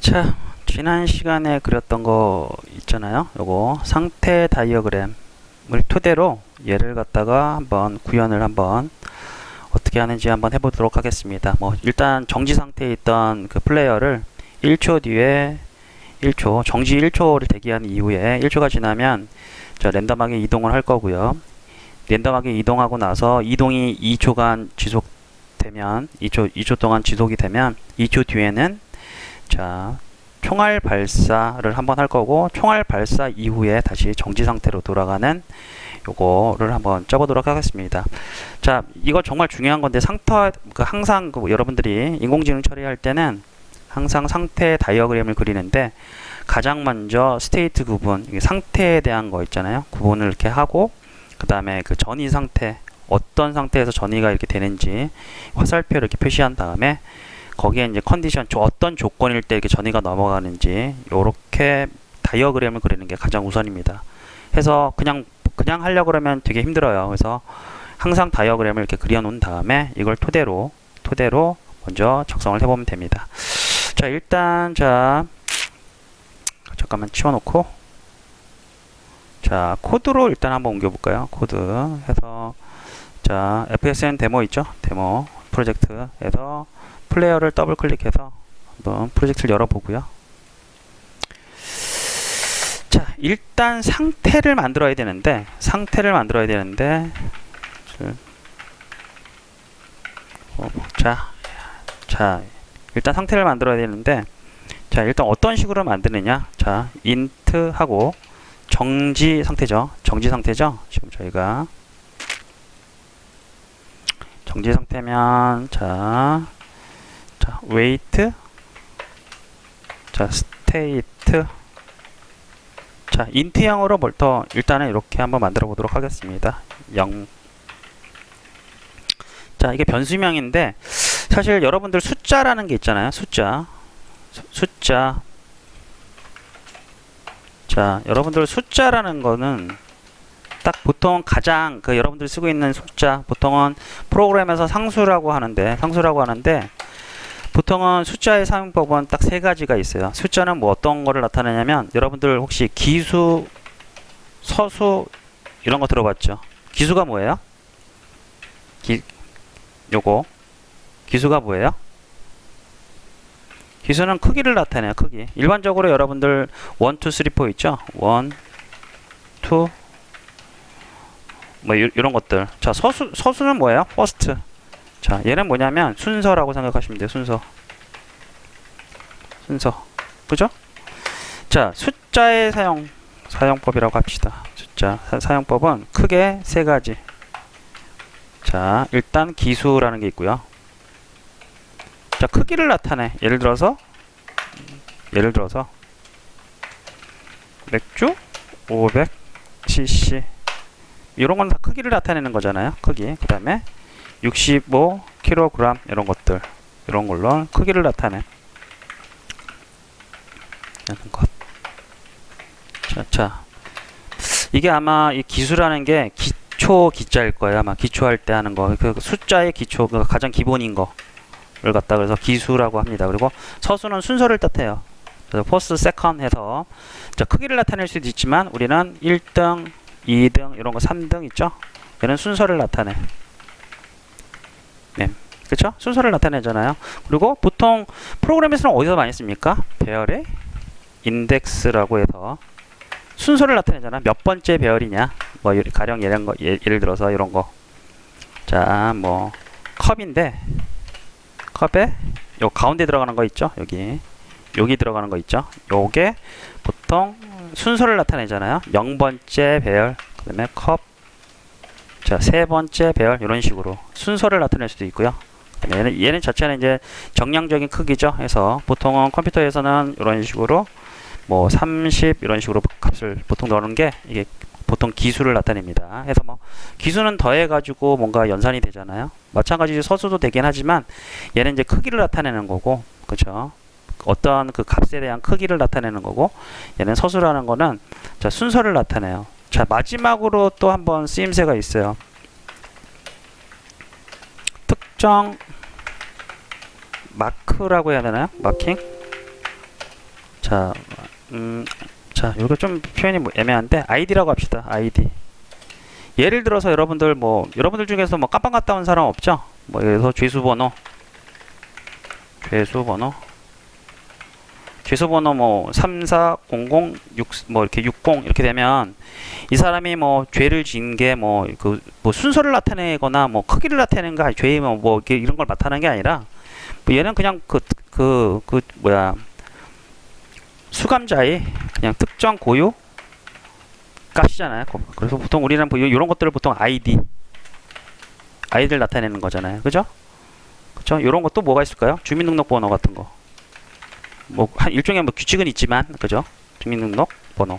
자, 지난 시간에 그렸던 거 있잖아요. 요거 상태 다이어그램을 토대로 얘를 갖다가 한번 구현을 한번 어떻게 하는지 한번 해보도록 하겠습니다. 뭐 일단 정지 상태에 있던 그 플레이어를 1초 뒤에 1초 정지 1초를 대기한 이후에 1초가 지나면 자 랜덤하게 이동을 할 거고요. 랜덤하게 이동하고 나서 이동이 2초간 지속되면 2초 동안 지속이 되면 2초 뒤에는 자 총알 발사를 한번 할 거고, 총알 발사 이후에 다시 정지 상태로 돌아가는 요거를 한번 쪄보도록 하겠습니다. 자, 이거 정말 중요한 건데 항상 여러분들이 인공지능 처리할 때는 항상 상태 다이어그램을 그리는데 가장 먼저 스테이트 구분, 상태에 대한 거 있잖아요. 구분을 이렇게 하고 그 다음에 그 전이 상태, 어떤 상태에서 전이가 이렇게 되는지 화살표 이렇게 표시한 다음에 거기에 이제 컨디션, 어떤 조건일 때 이렇게 전이가 넘어가는지 요렇게 다이어그램을 그리는 게 가장 우선입니다. 해서 그냥 하려고 그러면 되게 힘들어요. 그래서 항상 다이어그램을 이렇게 그려 놓은 다음에 이걸 토대로 먼저 작성을 해보면 됩니다. 자, 일단 잠깐만 치워놓고 자, 코드로 일단 한번 옮겨볼까요? 코드 해서 자, FSN 데모 있죠? 데모 프로젝트에서 플레이어를 더블 클릭해서 한번 프로젝트를 열어보고요. 자, 일단 상태를 만들어야 되는데 자, 일단 상태를 만들어야 되는데 자, 일단 어떤 식으로 만드느냐. 자, int 하고 정지 상태죠. 지금 저희가 정지 상태면 자, wait, 자, state, 자, int형으로 벌써 일단은 이렇게 한번 만들어 보도록 하겠습니다. 0. 자, 이게 변수명인데 사실 여러분들 숫자라는 게 있잖아요. 숫자. 자, 여러분들 숫자라는 거는 딱 보통 가장 여러분들 쓰고 있는 숫자, 보통은 프로그램에서 상수라고 하는데 보통은 숫자의 사용법은 딱 세 가지가 있어요. 숫자는 뭐 어떤 거를 나타내냐면 여러분들 혹시 기수, 서수 이런 거 들어봤죠? 기수가 뭐예요? 기수가 뭐예요? 기수는 크기를 나타내요. 크기. 일반적으로 여러분들 1, 2, 3, 4 있죠? 1, 2 뭐 이런 것들. 자, 서수는 뭐예요? first. 자, 얘는 뭐냐면 순서라고 생각하시면 돼요. 순서. 그죠? 자, 숫자의 사용법이라고 합시다. 숫자 사용법은 크게 세 가지. 자, 일단 기수라는 게 있고요. 자, 크기를 나타내. 예를 들어서 맥주 500cc 이런 건 다 크기를 나타내는 거잖아요. 크기. 그 다음에 65kg 이런 것들, 이런 걸로 크기를 나타내. 자, 이게 아마 이 기수라는 게 기자일 거예요. 아마 기초할 때 하는 거. 그 숫자의 기초, 그 가장 기본인 거를 갖다 그래서 기수라고 합니다. 그리고 서수는 순서를 뜻해요. 그래서 first, second 해서 자, 크기를 나타낼 수도 있지만 우리는 1등, 2등 이런 거 3등 있죠? 얘는 순서를 나타내. 네. 그쵸? 순서를 나타내잖아요. 그리고 보통 프로그램에서는 어디서 많이 씁니까? 배열의 인덱스라고 해서 순서를 나타내잖아. 몇 번째 배열이냐? 뭐 가령 예를 들어서 이런 거. 자, 뭐 컵인데 컵에 요 가운데 들어가는 거 있죠? 여기 들어가는 거 있죠? 요게 보통 순서를 나타내잖아요. 0번째 배열, 그다음에 컵, 자, 3번째 배열 이런 식으로 순서를 나타낼 수도 있고요. 얘는 자체는 이제 정량적인 크기죠. 해서 보통은 컴퓨터에서는 이런 식으로 뭐 30 이런 식으로 값을 보통 넣는 게 이게 보통 기수를 나타냅니다. 해서 뭐 기수는 더해 가지고 뭔가 연산이 되잖아요. 마찬가지로 서수도 되긴 하지만 얘는 이제 크기를 나타내는 거고, 그렇죠? 어떤 그 값에 대한 크기를 나타내는 거고, 얘는 서수라는 거는 자, 순서를 나타내요. 자, 마지막으로 또 한번 쓰임새가 있어요. 특정 마크라고 해야 되나요? 마킹? 자, 이거 좀 표현이 애매한데 id라고 합시다. id. 예를 들어서 여러분들 여러분들 중에서 깜빵 갔다 온 사람 없죠? 예를 들어서 죄수번호 34006 이렇게 60 이렇게 되면 이 사람이 죄를 지은 게 순서를 나타내거나 크기를 나타내는 거 죄의 이렇게 이런 걸 나타내는 게 아니라 얘는 그냥 수감자의 그냥 특정 고유 값이잖아요. 그래서 보통 우리는 이런 것들을 보통 아이디를 나타내는 거잖아요. 그죠? 그죠? 이런 것도 뭐가 있을까요? 주민등록번호 같은 거. 한 일종의 규칙은 있지만, 그죠? 주민등록번호.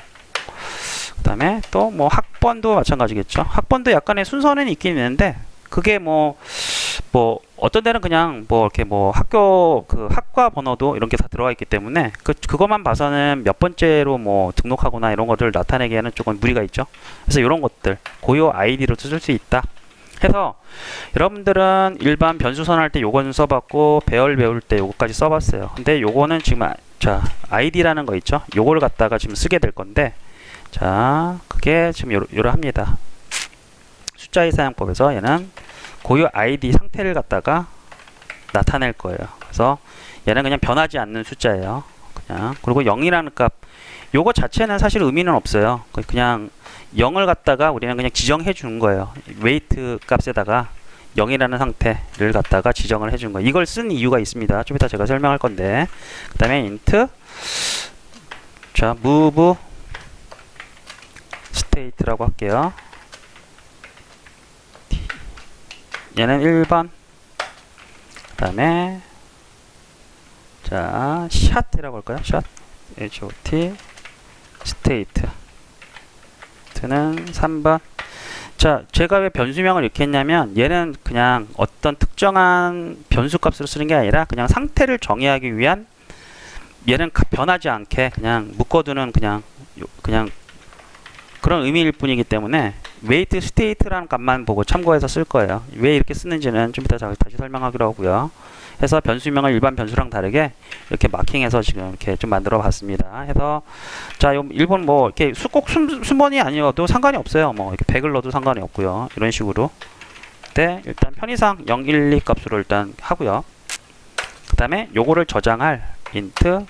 그 다음에 또 학번도 마찬가지겠죠. 학번도 약간의 순서는 있긴 있는데, 그게 어떤 데는 그냥 이렇게 학교 학과 번호도 이런 게 다 들어가 있기 때문에 그것만 봐서는 몇 번째로 등록하거나 이런 것들을 나타내기에는 조금 무리가 있죠. 그래서 이런 것들 고유 아이디로 쓸 수 있다. 해서 여러분들은 일반 변수 선할 때 요거는 써봤고 배열 배울 때 요거까지 써봤어요. 근데 요거는 지금 아이디라는 거 있죠. 요걸 갖다가 지금 쓰게 될 건데 자 그게 지금 요러합니다. 숫자의 사용법에서 얘는 고유 아이디 상태를 갖다가 나타낼 거예요. 그래서 얘는 그냥 변하지 않는 숫자예요. 그리고 0이라는 값 요거 자체는 사실 의미는 없어요. 그냥 0을 갖다가 우리는 그냥 지정해 주는 거예요. 웨이트 값에다가 0이라는 상태를 갖다가 지정을 해 주는 거예요. 이걸 쓴 이유가 있습니다. 좀 이따 제가 설명할 건데 그 다음에 int 자 move state라고 할게요. 얘는 1번 그 다음에 자 shot이라고 할까요? shot hot state 는 3번. 자 제가 왜 변수명을 이렇게 했냐면 얘는 그냥 어떤 특정한 변수 값으로 쓰는 게 아니라 그냥 상태를 정의하기 위한 얘는 변하지 않게 그냥 묶어두는 그냥 그런 의미일 뿐이기 때문에 wait state라는 값만 보고 참고해서 쓸 거예요. 왜 이렇게 쓰는지는 좀 이따 다시 설명하기로 하고요. 해서 변수명을 일반 변수랑 다르게 이렇게 마킹해서 지금 이렇게 좀 만들어 봤습니다. 해서 자, 일본 이렇게 꼭 순번이 아니어도 상관이 없어요. 이렇게 100을 넣어도 상관이 없고요. 이런 식으로. 네, 일단 편의상 0, 1, 2 값으로 일단 하고요. 그 다음에 요거를 저장할 int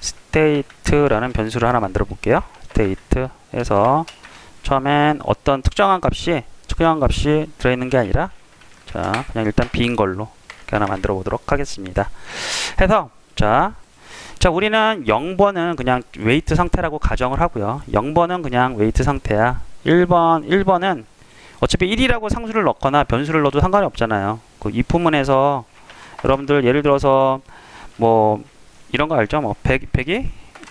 state라는 변수를 하나 만들어 볼게요. state 해서 처음엔 어떤 특정한 값이 들어있는 게 아니라 자 그냥 일단 빈 걸로 이렇게 하나 만들어 보도록 하겠습니다. 해서 자 우리는 0번은 그냥 웨이트 상태라고 가정을 하고요. 0번은 그냥 웨이트 상태야. 1번은 어차피 1이라고 상수를 넣거나 변수를 넣어도 상관이 없잖아요. 그 if문에서 여러분들 예를 들어서 이런 거 알죠? 100이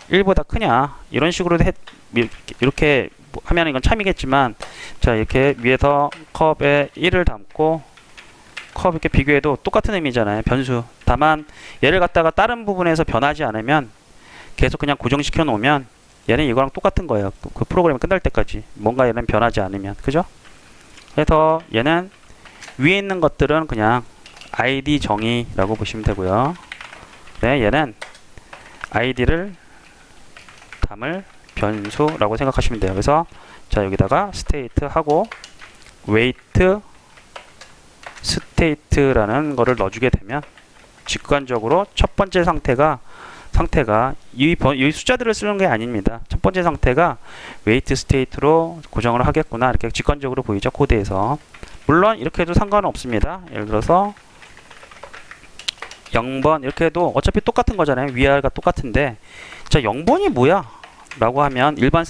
1보다 크냐 이런 식으로 이렇게 하면 이건 참이겠지만 자 이렇게 위에서 컵에 1을 담고 컵 이렇게 비교해도 똑같은 의미잖아요. 변수. 다만 얘를 갖다가 다른 부분에서 변하지 않으면 계속 그냥 고정시켜 놓으면 얘는 이거랑 똑같은 거예요. 그 프로그램이 끝날 때까지 뭔가 얘는 변하지 않으면 그죠? 그래서 얘는 위에 있는 것들은 그냥 id 정의라고 보시면 되고요. 네, 얘는 id를 담을 변수라고 생각하시면 돼요. 그래서 자 여기다가 state 하고 wait state라는 거를 넣어주게 되면 직관적으로 첫 번째 상태가 이 숫자들을 쓰는 게 아닙니다. 첫 번째 상태가 wait state로 고정을 하겠구나 이렇게 직관적으로 보이죠 코드에서. 물론 이렇게 해도 상관은 없습니다. 예를 들어서 0번 이렇게 해도 어차피 똑같은 거잖아요. 위아래가 똑같은데 자 0번이 뭐야? 라고 하면 일반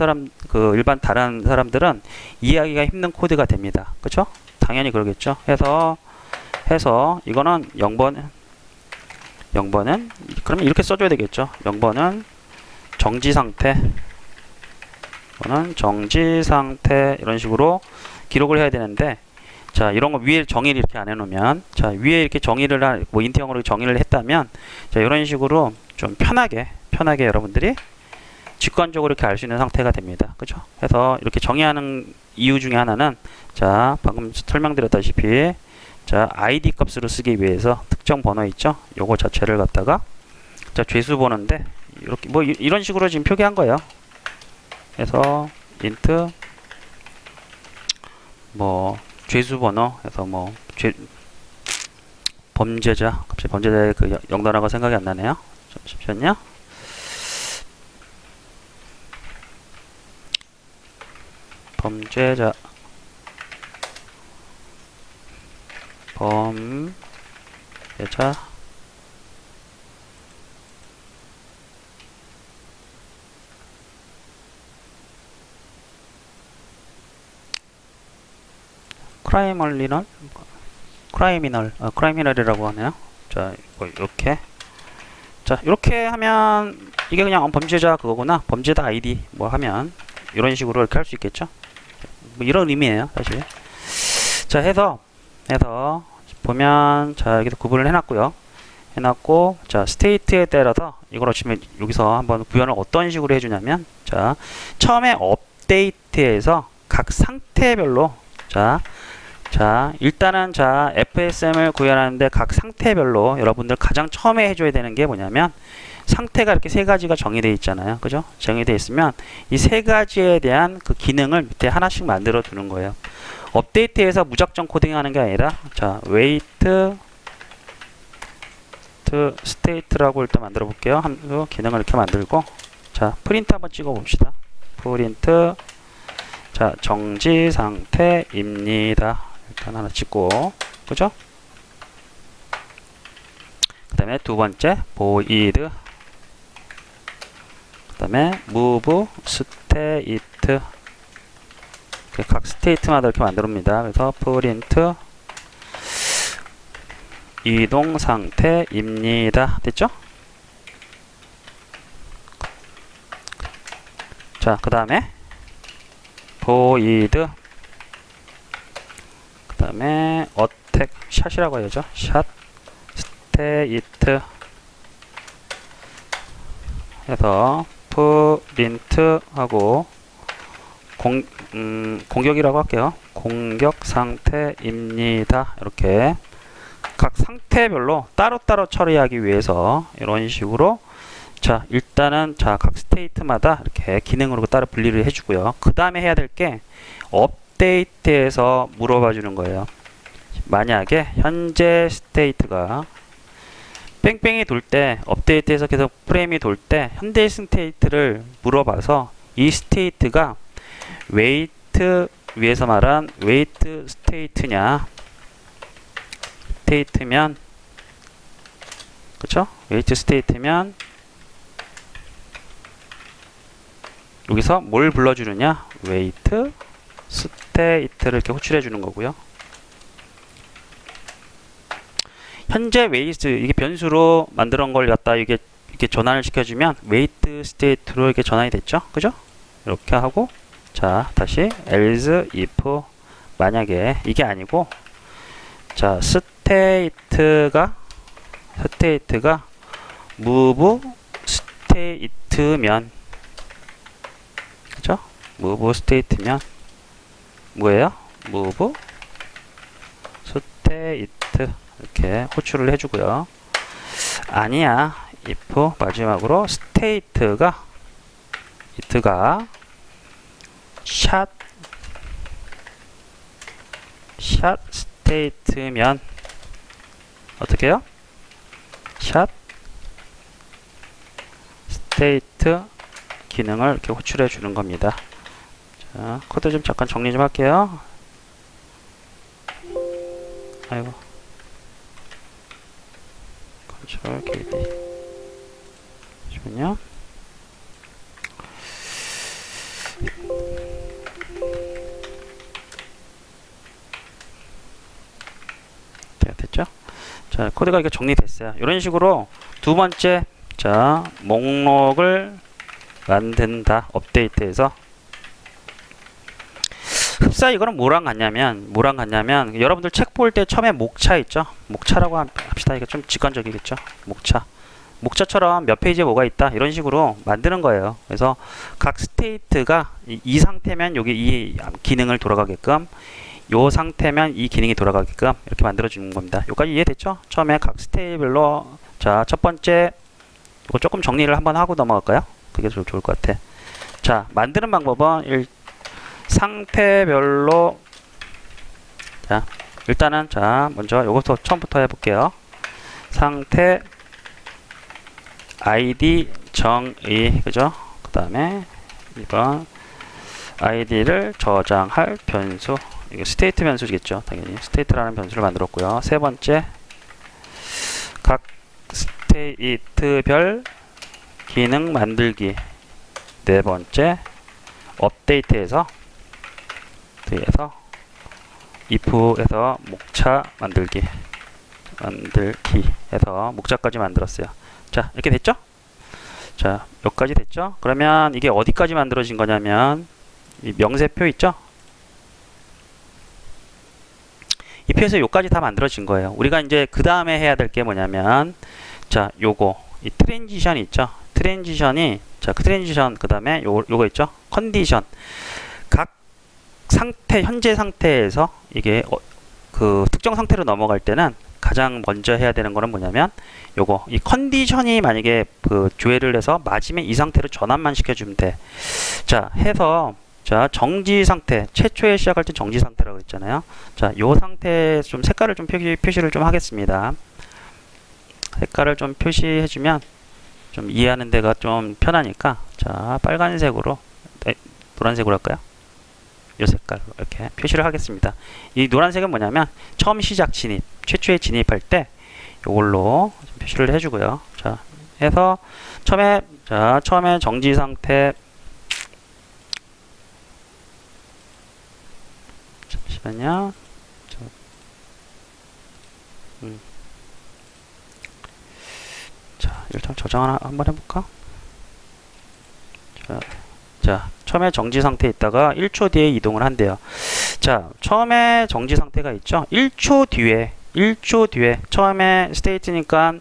다른 사람들은 이해하기가 힘든 코드가 됩니다. 그쵸? 당연히 그러겠죠. 해서 이거는 0번은 그러면 이렇게 써줘야 되겠죠. 0번은 정지 상태, 이거는 정지 상태 이런 식으로 기록을 해야 되는데 자 이런 거 위에 정의를 이렇게 안 해놓으면 자 위에 이렇게 정의를 인트형으로 정의를 했다면 자 이런 식으로 좀 편하게 여러분들이 직관적으로 이렇게 알 수 있는 상태가 됩니다. 그죠? 그래서 이렇게 정의하는 이유 중에 하나는 자 방금 설명드렸다시피 자 id 값으로 쓰기 위해서 특정 번호 있죠? 요거 자체를 갖다가 자 죄수 번호인데 이렇게 뭐 이런 식으로 지금 표기한 거예요. 그래서 int 뭐 죄수 번호 해서 뭐 범죄자, 갑자기 범죄자의 그 영단어가 생각이 안 나네요. 잠시만요. 범죄자, 크라이미널이라고 하네요. 자, 이렇게. 자, 이렇게 하면 이게 그냥 범죄자 그거구나. 범죄자 아이디 뭐 하면 이런 식으로 이렇게 할 수 있겠죠. 뭐 이런 의미예요, 사실. 자, 해서 보면 자, 여기서 구분을 해놨고요. 자, 스테이트에 따라서 이걸 어쩌면 여기서 한번 구현을 어떤 식으로 해주냐면, 자, 처음에 업데이트에서 각 상태별로 자, 일단은 자, FSM을 구현하는데 각 상태별로 여러분들 가장 처음에 해줘야 되는 게 뭐냐면, 상태가 이렇게 세 가지가 정의되어 있잖아요. 그죠? 정의되어 있으면 이 세 가지에 대한 그 기능을 밑에 하나씩 만들어 두는 거예요. 업데이트에서 무작정 코딩하는 게 아니라, 자, wait to state라고 일단 만들어 볼게요. 하면서 기능을 이렇게 만들고, 자, 프린트 한번 찍어 봅시다. 프린트, 자, 정지 상태입니다. 일단 하나 찍고, 그죠? 그 다음에 두 번째, void, 그 다음에 move state, 각 스테이트마다 이렇게 만듭니다. 그래서 프린트 이동 상태입니다. 됐죠? 자, 그 다음에 void, 그 다음에 attack 샷이라고 해야죠. 샷 state 해서 프린트 하고 공격이라고 할게요. 공격 상태입니다. 이렇게 각 상태별로 따로따로 처리하기 위해서 이런 식으로, 자, 일단은 자, 각 스테이트마다 이렇게 기능으로 따로 분리를 해주고요. 그 다음에 해야 될 게 업데이트에서 물어봐 주는 거예요. 만약에 현재 스테이트가 뺑뺑이 돌 때, 업데이트에서 계속 프레임이 돌 때 현재 스테이트를 물어봐서 이 스테이트가 웨이트, 위에서 말한 웨이트 스테이트냐, 스테이트면, 그쵸? 웨이트 스테이트면 여기서 뭘 불러주느냐, 웨이트 스테이트를 이렇게 호출해 주는 거고요. 현재 웨이트, 이게 변수로 만들어 걸 갖다 이게 전환을 시켜주면 웨이트 스테이트로 이렇게 전환이 됐죠, 그죠? 이렇게 하고, 자, 다시 else if, 만약에 이게 아니고, 자, 스테이트가 move state면, 그죠? move state면 뭐예요? move state 이렇게 호출을 해주고요. 아니야, if 마지막으로 state가 샷 state면 어떻게 해요? 샷 state 기능을 이렇게 호출해 주는 겁니다. 자, 코드 좀 잠깐 정리 좀 할게요. 아이고, 컨트롤 KD. 잠시만요. 됐죠? 자, 코드가 이렇게 정리됐어요. 이런 식으로 두 번째, 자, 목록을 만든다. 업데이트에서. 흡사 이거는 뭐랑 같냐면 여러분들 책 볼 때 처음에 목차 있죠? 목차라고 합시다. 이게 좀 직관적이겠죠? 목차처럼 몇 페이지에 뭐가 있다. 이런 식으로 만드는 거예요. 그래서 각 스테이트가 이 상태면 여기 이 기능을 돌아가게끔, 요 상태면 이 기능이 돌아가게끔 이렇게 만들어 주는 겁니다. 여기까지 이해됐죠? 처음에 각 스테이트별로, 자, 첫 번째 이거 조금 정리를 한번 하고 넘어갈까요? 그게 좀 좋을 것 같아. 자, 만드는 방법은 상태별로, 자, 일단은, 자, 먼저 요것부터 처음부터 해볼게요. 상태 id 정의, 그죠? 그 다음에 2번 id를 저장할 변수, 이게 스테이트 변수겠죠. 당연히 스테이트라는 변수를 만들었고요. 세 번째, 각 스테이트별 기능 만들기. 네 번째, 업데이트에서 if에서 목차 만들기 해서 목차까지 만들었어요. 자, 이렇게 됐죠? 자, 여기까지 됐죠? 그러면 이게 어디까지 만들어진 거냐면 이 명세표 있죠? 이 표에서 요까지 다 만들어진 거예요. 우리가 이제 그 다음에 해야 될 게 뭐냐면, 자, 요거 이 트랜지션 있죠? 트랜지션이, 자, 그 트랜지션 그 다음에 요거 있죠? 컨디션. 각 상태, 현재 상태에서 이게 그 특정 상태로 넘어갈 때는 가장 먼저 해야 되는 거는 뭐냐면 요거 이 컨디션이 만약에 그 조회를 해서 맞으면 이 상태로 전환만 시켜주면 돼. 자, 해서, 자, 정지 상태, 최초에 시작할 때 정지 상태라고 했잖아요. 자, 요 상태 좀 색깔을 좀 표시를 좀 하겠습니다. 색깔을 좀 표시해주면 좀 이해하는 데가 좀 편하니까, 자, 빨간색으로, 노란색으로 할까요? 이 색깔로 이렇게 표시를 하겠습니다. 이 노란색은 뭐냐면 처음 시작 진입, 최초에 진입할 때 이걸로 표시를 해주고요. 자, 해서 처음에 정지 상태, 잠시만요. 자, 일단 저장 한번 해볼까? 자, 처음에 정지 상태에 있다가 1초 뒤에 이동을 한대요. 자, 처음에 정지 상태가 있죠? 1초 뒤에 처음에 스테이트니까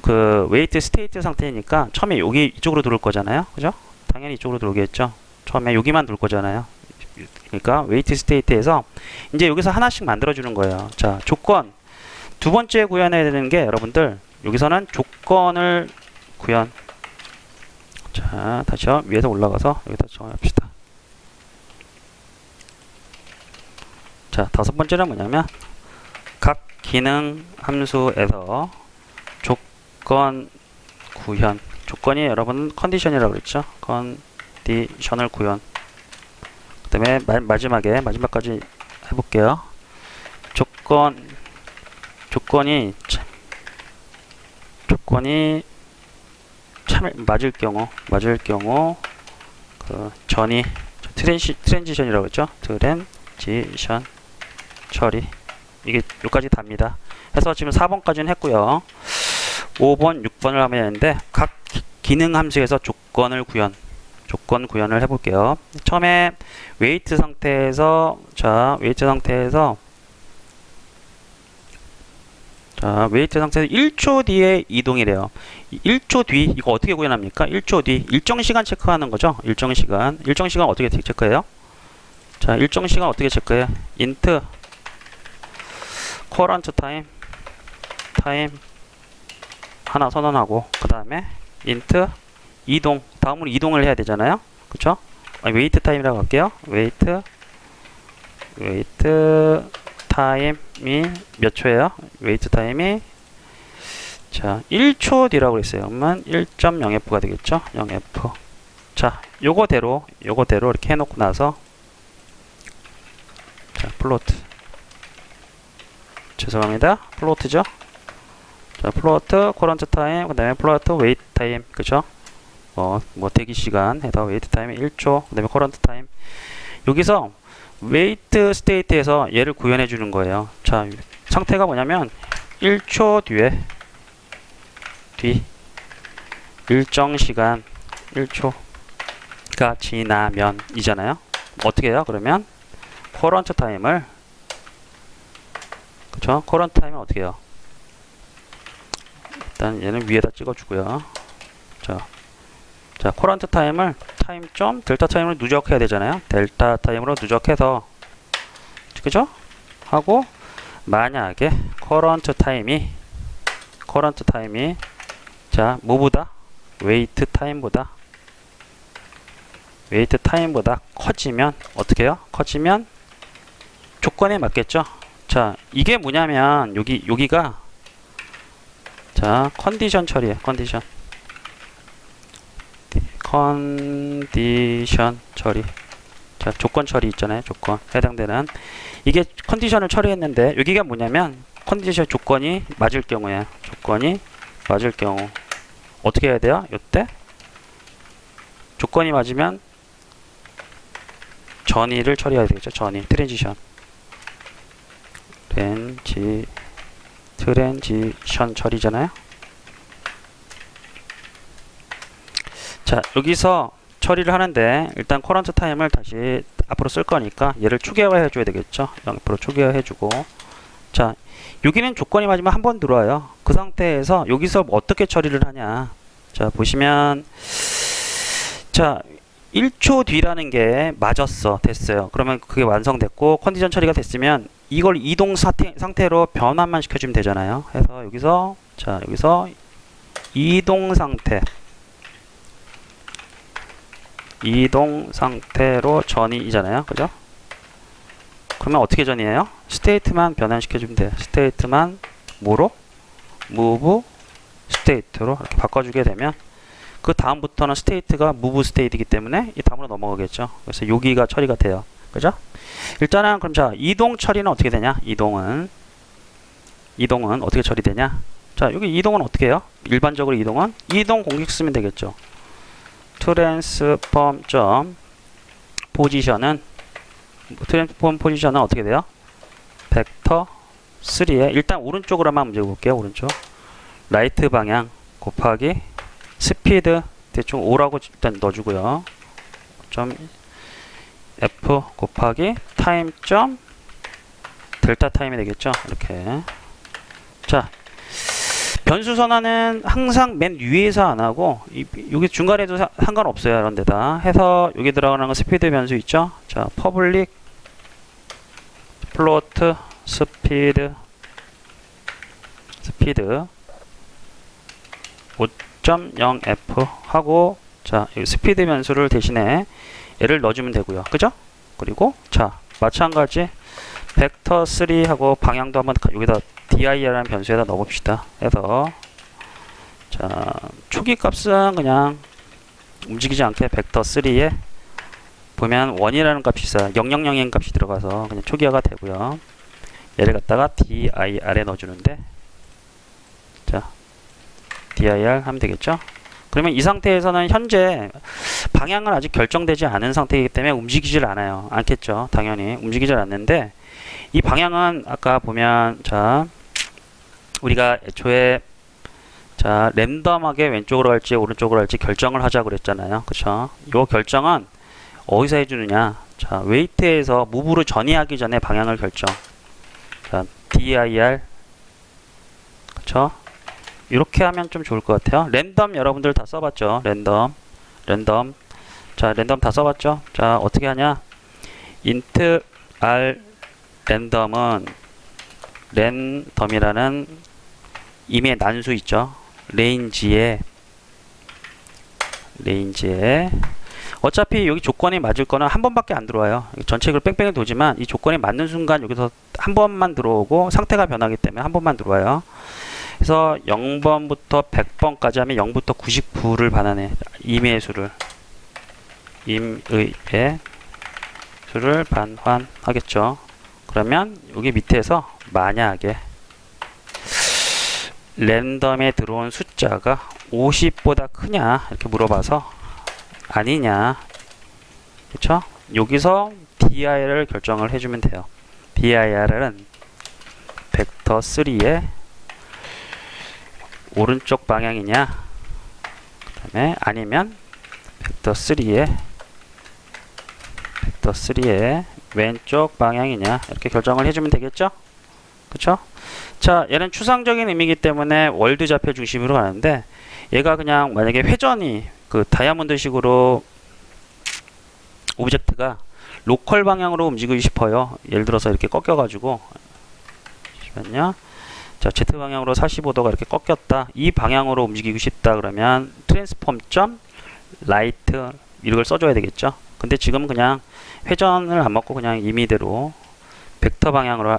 그 웨이트 스테이트 상태니까 처음에 여기 이쪽으로 들어올 거잖아요. 그죠? 당연히 이쪽으로 들어오겠죠. 처음에 여기만 들어올 거잖아요. 그러니까 웨이트 스테이트에서 이제 여기서 하나씩 만들어 주는 거예요. 자, 조건 두 번째 구현해야 되는 게, 여러분들 여기서는 조건을 구현. 자, 다시요. 위에서 올라가서 여기다 정합시다. 자, 다섯 번째는 뭐냐면 각 기능 함수에서 조건 구현. 조건이 여러분 컨디션이라고 그랬죠? 컨디션을 구현. 그 다음에 마지막까지 해볼게요. 조건이 맞을 경우 그 전이 트랜지션이라고 했죠. 트랜지션 처리, 이게 여기까지 답니다. 해서 지금 4번까지는 했고요. 5번, 6번을 하면 되는데 각 기능 함수에서 조건 구현을 해볼게요. 처음에 웨이트 상태에서 1초 뒤에 이동이래요. 1초 뒤, 이거 어떻게 구현합니까? 1초 뒤, 일정 시간 체크하는 거죠. 일정 시간 어떻게 체크해요? 자, 일정 시간 어떻게 체크해? int current time 하나 선언하고, 그 다음에 int 이동, 다음으로 이동을 해야 되잖아요. 그쵸? 웨이트 타임이라고 할게요. 웨이트 타임이 몇 초예요? 웨이트 타임이, 자, 1초 뒤라고 그랬어요. 그러면 1.0f가 되겠죠? 0f. 자, 요거대로 이렇게 해놓고 나서, 자, 플로트. 죄송합니다. 플로트죠? 자, 플로트 커런트 타임, 그 다음에 플로트 웨이트 타임, 그죠? 대기 시간 해서 웨이트 타임이 1초, 그 다음에 커런트 타임. 여기서 웨이트 스테이트에서 얘를 구현해 주는 거예요. 자, 상태가 뭐냐면 1초 뒤 일정 시간 1초가 지나면 이잖아요. 어떻게 해요? 그러면 커런트 타임을, 그쵸? 커런트 타임은 어떻게 해요? 일단 얘는 위에다 찍어주고요. 자, 커런트 타임을 타임 델타 타임으로 누적해야 되잖아요. 델타 타임으로 누적해서, 그죠? 하고, 만약에 커런트 타임이 자, 뭐보다? 웨이트 타임보다 커지면 어떻게 해요? 커지면 조건에 맞겠죠? 자, 이게 뭐냐면 여기가 자, 컨디션 처리예요. 컨디션 처리. 자, 조건 처리 있잖아요. 조건 해당되는 이게 컨디션을 처리했는데 여기가 뭐냐면 컨디션 조건이 맞을 경우에 어떻게 해야 돼요? 이때 조건이 맞으면 전이를 처리해야 되겠죠. 전이 트랜지션 처리잖아요. 자, 여기서 처리를 하는데 일단 커런트 타임을 다시 앞으로 쓸 거니까 얘를 초기화해 줘야 되겠죠. 앞으로 초기화해 주고, 자, 여기는 조건이 맞으면 한 번 들어와요. 그 상태에서 여기서 어떻게 처리를 하냐. 자, 보시면 자, 1초 뒤라는 게 맞았어. 됐어요. 그러면 그게 완성됐고 컨디션 처리가 됐으면 이걸 이동 상태로 변환만 시켜주면 되잖아요. 해서 여기서 자, 여기서 이동 상태로 전이잖아요. 그죠? 그러면 어떻게 전이에요? 스테이트만 변환시켜주면 돼요. 스테이트만 뭐로? move state로 이렇게 바꿔주게 되면 그 다음부터는 스테이트가 move state이기 때문에 이 다음으로 넘어가겠죠. 그래서 여기가 처리가 돼요. 그죠? 일단은 그럼 자, 이동 처리는 어떻게 되냐? 이동은 어떻게 처리되냐? 자, 여기 이동은 어떻게 해요? 일반적으로 이동 공식 쓰면 되겠죠. 트랜스폼 포지션은 어떻게 돼요? 벡터 3에 일단 오른쪽으로만 문제 볼게요. 오른쪽 라이트 방향 곱하기 스피드 대충 5라고 일단 넣어주고요. 점 F 곱하기 타임 점 델타 타임이 되겠죠. 이렇게. 자, 변수 선언은 항상 맨 위에서 안 하고 여기 중간에도 상관없어요. 이런 데다 해서 여기 들어가는 거 스피드 변수 있죠. 자, 퍼블릭 플로트 스피드 5.0f 하고, 자, 이 스피드 변수를 대신에 얘를 넣어주면 되고요. 그죠? 그리고 자, 마찬가지 벡터 3 하고 방향도 한번 여기다 dir라는 변수에다 넣어봅시다. 해서 자, 초기 값은 그냥 움직이지 않게 벡터 3에 보면 1이라는 값이 있어요. 000인 값이 들어가서 그냥 초기화가 되고요. 얘를 갖다가 dir에 넣어주는데, 자, dir 하면 되겠죠. 그러면 이 상태에서는 현재 방향은 아직 결정되지 않은 상태이기 때문에 움직이질 않겠죠. 당연히 움직이질 않는데, 이 방향은 아까 보면 자, 우리가 애초에 자, 랜덤하게 왼쪽으로 갈지 오른쪽으로 갈지 결정을 하자고 그랬잖아요. 그쵸? 요 결정은 어디서 해주느냐? 자, 웨이트에서 무브로 전이하기 전에 방향을 결정. 자, dir. 그쵸? 이렇게 하면 좀 좋을 것 같아요. 랜덤 여러분들 다 써봤죠? 랜덤. 자, 랜덤 다 써봤죠? 자, 어떻게 하냐? int r 랜덤은 랜덤이라는 임의 난수 있죠? 레인지에 어차피 여기 조건이 맞을 거는 한 번밖에 안 들어와요. 전체적으로 뺑뺑이 도지만 이 조건이 맞는 순간 여기서 한 번만 들어오고 상태가 변하기 때문에 한 번만 들어와요. 그래서 0번부터 100번까지 하면 0부터 99를 반환해. 임의의 수를 반환하겠죠. 그러면 여기 밑에서 만약에 랜덤에 들어온 숫자가 50보다 크냐 이렇게 물어봐서 아니냐, 그쵸? 여기서 dir을 결정을 해주면 돼요. dir은 벡터 3의 오른쪽 방향이냐, 그 다음에 아니면 벡터 3의 왼쪽 방향이냐 이렇게 결정을 해주면 되겠죠? 그쵸? 자, 얘는 추상적인 의미이기 때문에 월드 좌표 중심으로 가는데, 얘가 그냥 만약에 회전이 그 다이아몬드 식으로 오브젝트가 로컬 방향으로 움직이고 싶어요. 예를 들어서 이렇게 꺾여 가지고, 잠시만요. 자, Z 방향으로 45도가 이렇게 꺾였다. 이 방향으로 움직이고 싶다 그러면 트랜스폼 점 라이트 이걸 써줘야 되겠죠. 근데 지금 그냥 회전을 안 먹고 그냥 임의대로 벡터 방향으로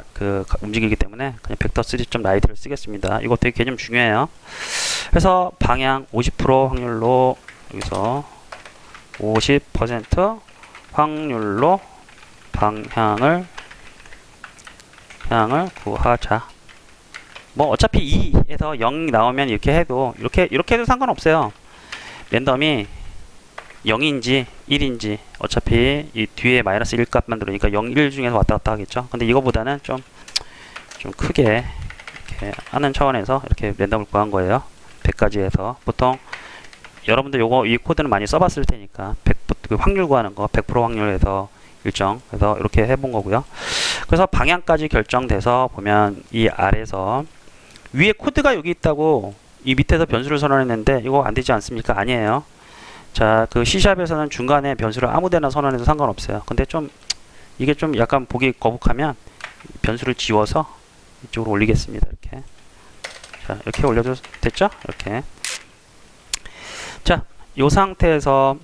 움직이기 때문에 그냥 벡터 3점 라이트를 쓰겠습니다. 이거 되게 개념 중요해요. 그래서 방향 50% 확률로 여기서 50% 확률로 방향을 구하자. 뭐 어차피 2에서 0 나오면 이렇게 해도 이렇게 해도 상관없어요. 랜덤이 0인지 1인지 어차피 이 뒤에 마이너스 1 값만 들으니까 0, 1 중에서 왔다 갔다 하겠죠. 근데 이거보다는 좀 크게 이렇게 하는 차원에서 이렇게 랜덤을 구한 거예요. 100까지 해서 보통 여러분들 요거 이 코드는 많이 써봤을 테니까 그 확률 구하는 거 100% 확률에서 일정 그래서 이렇게 해본 거고요. 그래서 방향까지 결정돼서 보면 이 아래에서 위에 코드가 여기 있다고 이 밑에서 변수를 선언했는데 이거 안 되지 않습니까? 아니에요. 자, 그 C샵에서는 중간에 변수를 아무데나 선언해도 상관없어요. 근데 이게 좀 약간 보기 거북하면 변수를 지워서 이쪽으로 올리겠습니다. 이렇게. 자, 이렇게 올려도 됐죠? 이렇게. 자, 요 상태에서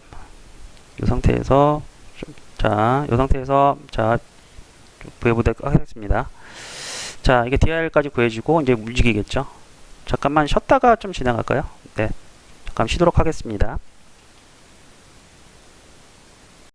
구해보도록 하겠습니다. 자, 이게 DR까지 구해지고 이제 움직이겠죠? 잠깐만 쉬었다가 좀 진행할까요? 네. 잠깐 쉬도록 하겠습니다.